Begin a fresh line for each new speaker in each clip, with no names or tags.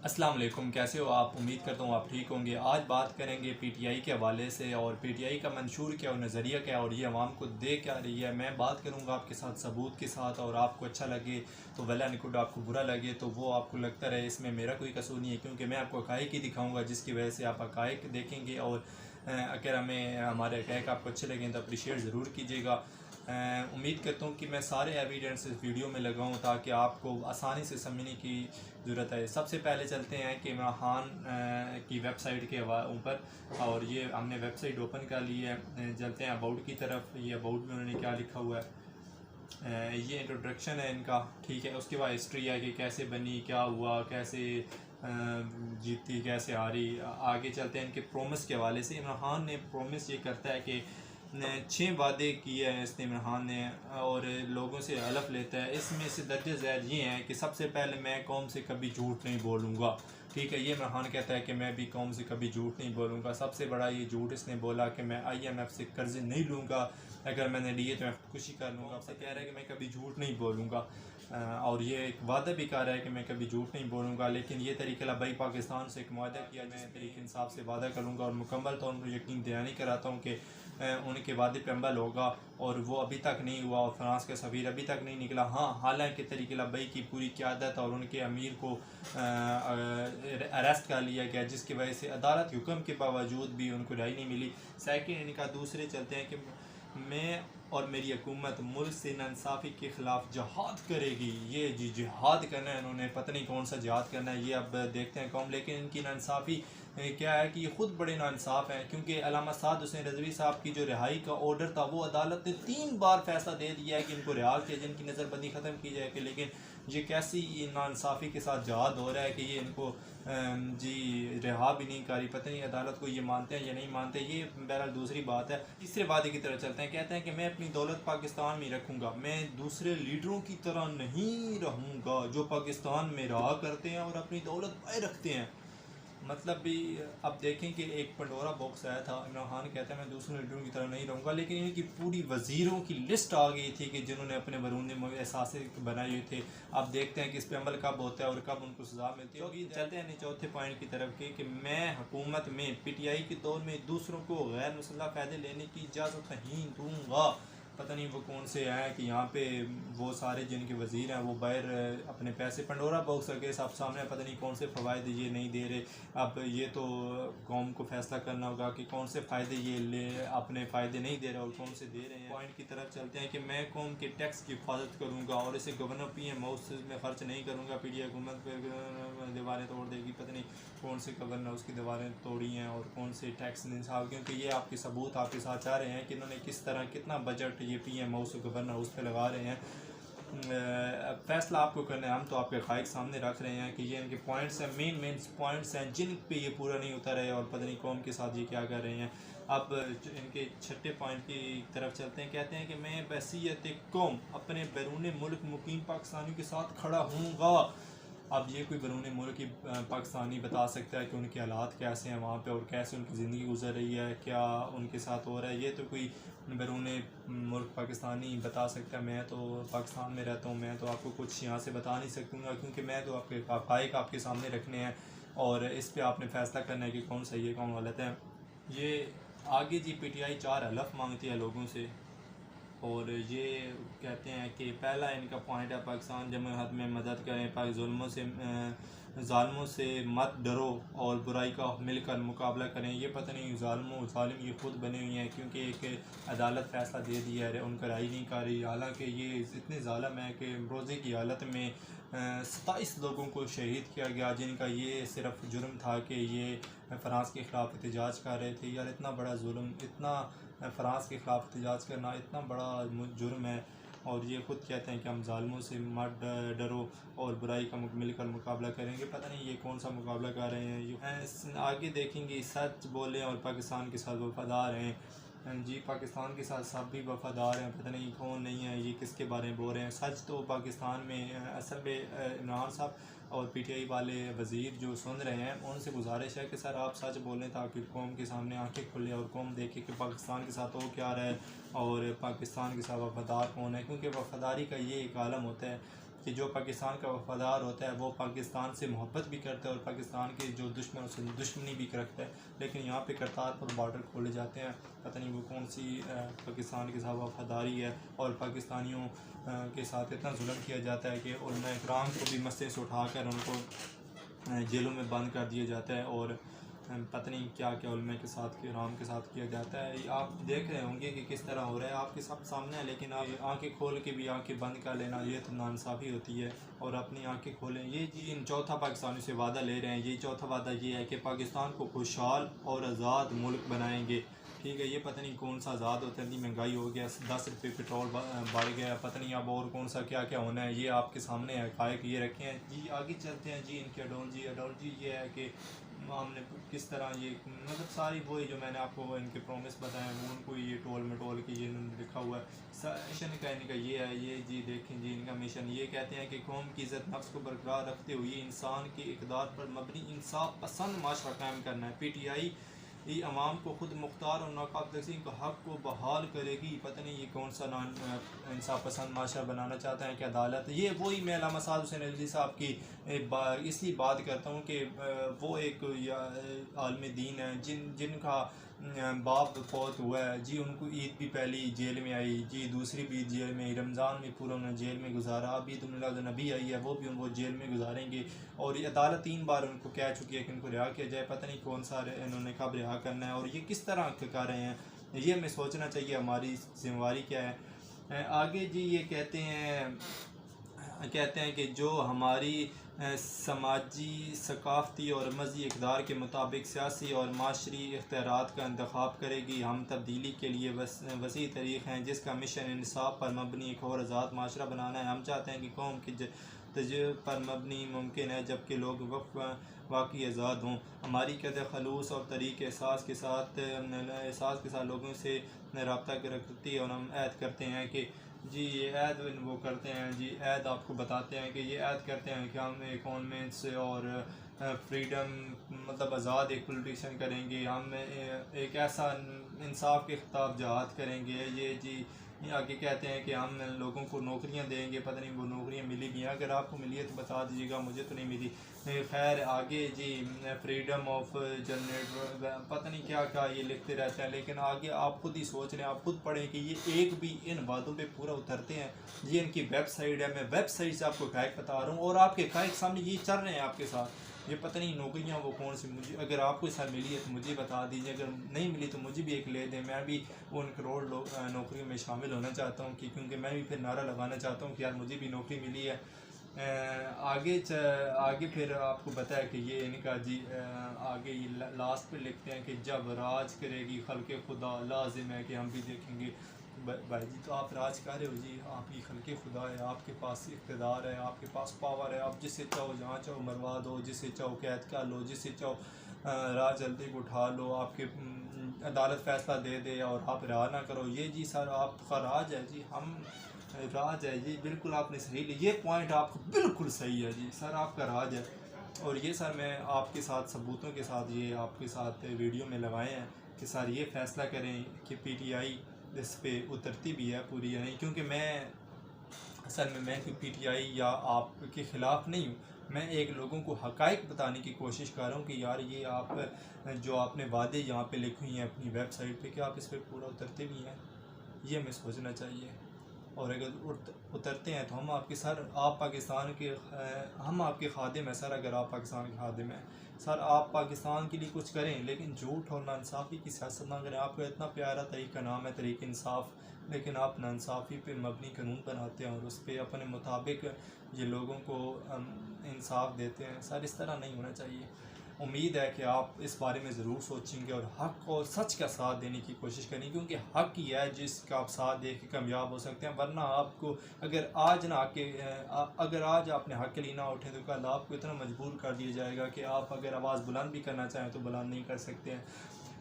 अस्सलाम वालेकुम, कैसे हो आप? उम्मीद करता हूँ आप ठीक होंगे। आज बात करेंगे पीटीआई के हवाले से और पीटीआई का मंशूर क्या और नज़रिया क्या और ये अवाम को दे क्या रही है। मैं बात करूँगा आपके साथ सबूत के साथ, और आपको अच्छा लगे तो वेल एंड गुड, आपको बुरा लगे तो वो आपको लगता रहे, इसमें मेरा कोई कसूर नहीं है, क्योंकि मैं आपको हक़ाइक़ ही दिखाऊँगा जिसकी वजह से आप हक़ाइक़ देखेंगे। और अगर हमारे हक़ाइक़ आपको अच्छे लगें तो अप्रिशिएट ज़रूर कीजिएगा। उम्मीद करता हूँ कि मैं सारे एविडेंस इस वीडियो में लगाऊँ ताकि आपको आसानी से समझने की ज़रूरत है। सबसे पहले चलते हैं कि इमरान खान की वेबसाइट के ऊपर, और ये हमने वेबसाइट ओपन कर ली है। चलते हैं अबाउट की तरफ। ये अबाउट में उन्होंने क्या लिखा हुआ है, ये इंट्रोडक्शन है इनका, ठीक है। उसके बाद हिस्ट्री है कि कैसे बनी, क्या हुआ, कैसे जीती, कैसे हारी। आगे चलते हैं इनके प्रोमिस के हवाले से। इमरान खान ने प्रोमिस ये करता है कि 6 वादे किए हैं इसने, इमरान खान ने, और लोगों से हलफ लेता है। इसमें से दर्ज ज़ैल ये हैं कि सबसे पहले मैं कौम से कभी झूठ नहीं बोलूँगा, ठीक है। ये इमरान खान कहता है कि मैं भी कौम से कभी झूठ नहीं बोलूँगा। सबसे बड़ा ये झूठ इसने बोला कि मैं IMF से कर्ज़े नहीं लूँगा, अगर मैंने लिए तो मैं खुदकुशी कर लूँगा। आपसे कह रहा है कि मैं कभी झूठ नहीं बोलूँगा, और ये एक वादा भी कर रहा है कि मैं कभी झूठ नहीं बोलूँगा। लेकिन ये तरीक़ा भाई पाकिस्तान से एक वादा किया, मैं तरीक़े इंसाफ से वादा करूँगा और मुकम्मल तौर पर यकीन दहानी कराता हूँ कि उनके वादे पे अमल होगा, और वो अभी तक नहीं हुआ। और फ्रांस का सफ़ीर अभी तक नहीं निकला। हाँ, हालांकि तरीक़ा भाई की पूरी क़यादत और उनके अमीर को अरेस्ट कर लिया गया, जिसकी वजह से अदालत के हुक्म के बावजूद भी उनको रिहाई नहीं मिली। सेकंड इनका दूसरे चलते हैं कि मैं और मेरी हुकूमत मुल्क से नाइंसाफ़ी के ख़िलाफ़ जिहाद करेगी। ये जी जिहाद करना है इन्होंने, पता नहीं कौन सा जिहाद करना है, ये अब देखते हैं कौन। लेकिन इनकी नाइंसाफ़ी क्या है कि ये ख़ुद बड़े नाइंसाफ़ हैं, क्योंकि अल्लामा साद हुसैन रिज़वी साहब की जो रिहाई का ऑर्डर था, वो अदालत ने 3 बार फैसला दे दिया है कि इनको रिहा किया जाए, इनकी नज़रबंदी ख़त्म की जाएगी। लेकिन ये कैसी नाइंसाफ़ी के साथ जिहाद हो रहा है कि ये इनको जी रिहा भी नहीं करी। पता नहीं अदालत को ये मानते हैं या नहीं मानते, ये बहरहाल दूसरी बात है। तीसरे वादे की तरफ चलते हैं। कहते हैं कि मैं अपनी दौलत पाकिस्तान में रखूँगा, मैं दूसरे लीडरों की तरह नहीं रहूँगा जो पाकिस्तान में रहा करते हैं और अपनी दौलत बाहर रखते हैं। मतलब भी अब देखें कि एक पंडोरा बॉक्स आया था। इमरान खान कहता है मैं दूसरे लीडरों की तरह नहीं रहूँगा, लेकिन इनकी पूरी वज़ीरों की लिस्ट आ गई थी कि जिन्होंने अपने बरूनी एहसास बनाए हुए थे। अब देखते हैं कि इस पर अमल कब होता है और कब उनको सज़ा मिलती है। अभी चलते हैं चौथे पॉइंट की तरफ कि मैं हुकूमत में PTI के दौर में दूसरों को गैर मुसल्लह फ़ायदे लेने की इजाज़त नहीं दूँगा। पता नहीं वो कौन से हैं कि यहाँ पे वो सारे जिनके वज़ीर हैं वो बाहर अपने पैसे पंडोरा बॉक्स के सब सामने, पता नहीं कौन से फ़वाइद ये नहीं दे रहे। अब ये तो कौम को फैसला करना होगा कि कौन से फ़ायदे ये ले अपने फ़ायदे नहीं दे रहे और कौन से दे रहे हैं। पॉइंट की तरफ चलते हैं कि मैं कौम के टैक्स की हिफाजत करूँगा और इसे गवर्नर PM हाउस में ख़र्च नहीं करूँगा। PTI हुकूमत पर दीवारें तोड़ देगी, पता नहीं कौन से गवर्नर उसकी दीवारें तोड़ी हैं और कौन से टैक्स निसाब, क्योंकि ये आपके सबूत आपके साथ चाह रहे हैं कि इन्होंने किस तरह कितना बजट ये PM हाउस और गवर्नर हाउस पे लगा रहे हैं। फैसला आपको करना है, हम तो आपके हक़ाइक़ सामने रख रहे हैं कि ये इनके पॉइंट्स हैं, मेन पॉइंट्स हैं जिन पे ये पूरा नहीं उतर रहे और पता नहीं कौम के साथ ये क्या कर रहे हैं। अब इनके छठे पॉइंट की तरफ चलते हैं। कहते हैं कि मैं बहसीयत कौम अपने बैरून मुल्क मुकीम पाकिस्तानियों के साथ खड़ा हूँगा। अब ये कोई बैरून मुल्क की पाकिस्तानी बता सकता है कि उनके हालात कैसे हैं वहाँ पे और कैसे उनकी ज़िंदगी गुजर रही है, क्या उनके साथ हो रहा है। ये तो कोई बैरून मुल्क पाकिस्तानी बता सकता है। मैं तो पाकिस्तान में रहता हूँ, मैं तो आपको कुछ यहाँ से बता नहीं सकूँगा, क्योंकि मैं तो आपके हक़ाइक़ आपके सामने रखने हैं और इस पर आपने फ़ैसला करना है कि कौन सही है कौन गलत है। ये आगे जी PTI 4 हलफ मांगती है लोगों से, और ये कहते हैं कि पहला इनका पॉइंट है पाकिस्तान जमहूरियत में मदद करें, ज़ालिमों से मत डरो और बुराई का मिलकर मुकाबला करें। ये पता नहीं ज़ालिम ये ख़ुद बने हुए हैं, क्योंकि एक अदालत फ़ैसला दे दिया है, उनका राय नहीं कर रही। हालांकि ये इतने ज़ालिम है कि रोज़े की हालत में 27 लोगों को शहीद किया गया, जिनका ये सिर्फ जुर्म था कि ये फ्रांस के ख़िलाफ़ एहतजाज कर रहे थे। यार इतना बड़ा जुर्म, इतना फ्रांस के ख़िलाफ़ एहतजाज करना इतना बड़ा जुर्म है, और ये ख़ुद कहते हैं कि हम ज़ालिमों से मत डरो और बुराई का मिलकर मुकाबला करेंगे। पता नहीं ये कौन सा मुकाबला कर रहे हैं। ये आगे देखेंगे, सच बोलें और पाकिस्तान के साथ वफ़ादार हैं। जी पाकिस्तान के साथ सब भी वफ़ादार हैं, पता नहीं कौन नहीं है, ये किसके बारे में बोल रहे हैं। सच तो पाकिस्तान में असल में इमरान साहब और PTI वाले वज़ीर जो सुन रहे हैं उनसे गुजारिश है कि सर आप सच बोलें ताकि कौम के सामने आंखें खुले और कौम देखे कि पाकिस्तान के साथ हो क्या रहा है और पाकिस्तान के साथ वफ़ादार कौन है, क्योंकि वफ़ादारी का ये एक आलम होता है। कि जो पाकिस्तान का वफादार होता है वो पाकिस्तान से मोहब्बत भी करता है और पाकिस्तान के जो दुश्मन उससे दुश्मनी भी रखता है। लेकिन यहाँ पे करतारपुर बॉर्डर खोले जाते हैं, पता नहीं वो कौन सी पाकिस्तान के साथ वफादारी है, और पाकिस्तानियों के साथ इतना जुल्म किया जाता है कि उलमा इकराम को भी मस्जिद से उठा कर उनको जेलों में बंद कर दिया जाता है, और पता नहीं क्या क्या उलमा के साथ राम के साथ किया जाता है। आप देख रहे होंगे कि किस तरह हो रहा है, आपके सब सामने है, लेकिन आप आंखें खोल के भी आंखें बंद कर लेना ये तो नाइंसाफ़ी होती है। और अपनी आंखें खोलें। ये जी इन चौथा पाकिस्तानी से वादा ले रहे हैं, ये चौथा वादा ये है कि पाकिस्तान को खुशहाल और आज़ाद मुल्क बनाएंगे। ठीक है, ये पता नहीं कौन सा आज़ाद होता है, इतनी महंगाई हो गया, 10 रुपये पेट्रोल बढ़ गया, पता नहीं अब और कौन सा क्या क्या होना है, ये आपके सामने है, हक़ाइक़ ये रखे हैं जी। आगे चलते हैं जी। इनकी आइडियोलॉजी ये है कि हमने किस तरह ये मतलब सारी वही जो मैंने आपको इनके प्रॉमिस बताए वो उनको ये टोल मटोल के ये इन्होंने लिखा हुआ है। मिशन का इनका ये है, ये जी देखें जी इनका मिशन ये कहते हैं कि कौम की इज़्ज़त नफ्स को बरकरार रखते हुए इंसान के इक़दार पर मबनी इंसाफ पसंद माशरा कायम करना है। PTI ये अवाम को खुद मुख्तार और नाकाबिल तक़सीम का हक़ को बहाल करेगी। पता नहीं ये कौन सा इंसाफ पसंद माशरा बनाना चाहते हैं कि अदालत, ये वही मैं अल्लामा साद हुसैन रिज़वी साहब की इसलिए बात करता हूँ कि वो एक आलिम दीन है जिनका बाप फौत हुआ है जी, उनको ईद भी पहली जेल में आई जी, दूसरी भी जेल में आई, रमज़ान में पूरा उन्होंने जेल में गुजारा, अभी ईद मिलाद नबी आई है वो भी उनको जेल में गुजारेंगे। और ये अदालत 3 बार उनको कह चुकी है कि इनको रिहा किया जाए, पता नहीं कौन सा इन्होंने कब रिहा करना है और ये किस तरह कर रहे हैं, ये हमें सोचना चाहिए हमारी जिम्मेवारी क्या है। आगे जी ये कहते हैं कि जो हमारी समाजी सकाफ़ती और मज़हबी इक़दार के मुताबिक सियासी और माशरी इख्तियारात का इंतख़ाब करेगी। हम तब्दीली के लिए वसी तरीक़ हैं जिसका मिशन इंसाफ पर मबनी एक और आज़ाद माशरा बनाना है। हम चाहते हैं कि कौम की तजुर्बे पर मबनी मुमकिन है जबकि लोग वाकई आज़ाद हों। हमारी कदर खलूस और तरीक़े एहसास के साथ लोगों से रब्ता रखती है और हम ऐद करते हैं कि जी ये ऐद वो करते हैं जी, ऐद आपको बताते हैं कि ये ऐद करते हैं कि हम इकोनॉमिक्स और फ्रीडम मतलब आज़ाद एक पोलिटिशन करेंगे, हम एक ऐसा इंसाफ के ख़िताब जहाद करेंगे। ये जी आगे कहते हैं कि हम लोगों को नौकरियां देंगे, पता नहीं वो नौकरियां मिली भी हैं, अगर आपको मिली है तो बता दीजिएगा, मुझे तो नहीं मिली। खैर आगे जी फ्रीडम ऑफ जनरेट पता नहीं क्या क्या ये लिखते रहते हैं, लेकिन आगे आप खुद ही सोच लें, आप खुद पढ़ें कि ये एक भी इन वादों पे पूरा उतरते हैं। ये इनकी वेबसाइट है, मैं वेबसाइट से आपको हक़ाइक़ बता रहा हूँ और आपके हक़ाइक़ सामने ये चल रहे हैं आपके साथ। ये पता नहीं नौकरियाँ वो कौन सी, मुझे अगर आपको इस साल मिली है तो मुझे बता दीजिए, अगर नहीं मिली तो मुझे भी एक ले दें, मैं भी उन करोड़ नौकरियों में शामिल होना चाहता हूँ कि क्योंकि मैं भी फिर नारा लगाना चाहता हूँ कि यार मुझे भी नौकरी मिली है। आगे फिर आपको बताया कि ये इनका जी आगे ये लास्ट पे लिखते हैं कि जब राज करेगी खल्क़े खुदा लाजिम है कि हम भी देखेंगे। भाई जी तो आप राज कर रहे हो जी, आपकी खल्क़े खुदा है, आपके पास इक़्तिदार है, आपके पास पावर है, आप जिसे चाहो जहाँ चाहो मरवा दो, जिसे चाहो कैद कर लो, जिसे चाहो राज जल्दी को उठा लो, आपके अदालत फ़ैसला दे दे और आप रिहा ना करो। ये जी सर आपका राज है जी, हम राज है जी, बिल्कुल आपने सही लिया, ये पॉइंट आपको बिल्कुल सही है जी सर, आपका राज है। और ये सर मैं आपके साथ सबूतों के साथ ये आपके साथ वीडियो में लगाए हैं कि सर ये फ़ैसला करें कि PTI इस पे उतरती भी है पूरी या नहीं, क्योंकि मैं असल में मैं कोई PTI या आपके ख़िलाफ़ नहीं हूँ, मैं एक लोगों को हक़ाइक़ बताने की कोशिश कर रहा हूँ कि यार ये आप जो आपने वादे यहाँ पे लिखे हुए हैं अपनी वेबसाइट पे, कि आप इस पर पूरा उतरते भी हैं, ये हमें सोचना चाहिए। और अगर उतरते हैं तो हम आपके सर आप पाकिस्तान के हम आपके खादिम हैं सर, अगर आप पाकिस्तान के खादिम हैं सर, आप पाकिस्तान के लिए कुछ करें लेकिन झूठ और नाइंसाफ़ी की सियासत ना करें। आपका इतना प्यारा तरीका नाम है तरीक़े इंसाफ, लेकिन आप नाइंसाफ़ी पे मबनी कानून बनाते हैं और उस पर अपने मुताबिक ये लोगों को इंसाफ देते हैं। सर इस तरह नहीं होना चाहिए। उम्मीद है कि आप इस बारे में ज़रूर सोचेंगे और हक़ और सच का साथ देने की कोशिश करेंगे, क्योंकि हक़ ही है जिसका आप साथ दे के कामयाब हो सकते हैं। वरना आपको अगर आज आपने हक़ के लिए ना उठे तो कल आपको इतना मजबूर कर दिया जाएगा कि आप अगर आवाज़ बुलंद भी करना चाहें तो बुलंद नहीं कर सकते हैं।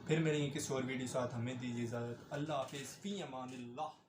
फिर मेरी किसी और वीडियो साथ हमें दीजिए इजाज़त। अल्लाह हाफ़िज़, फ़ी अमानिल्लाह।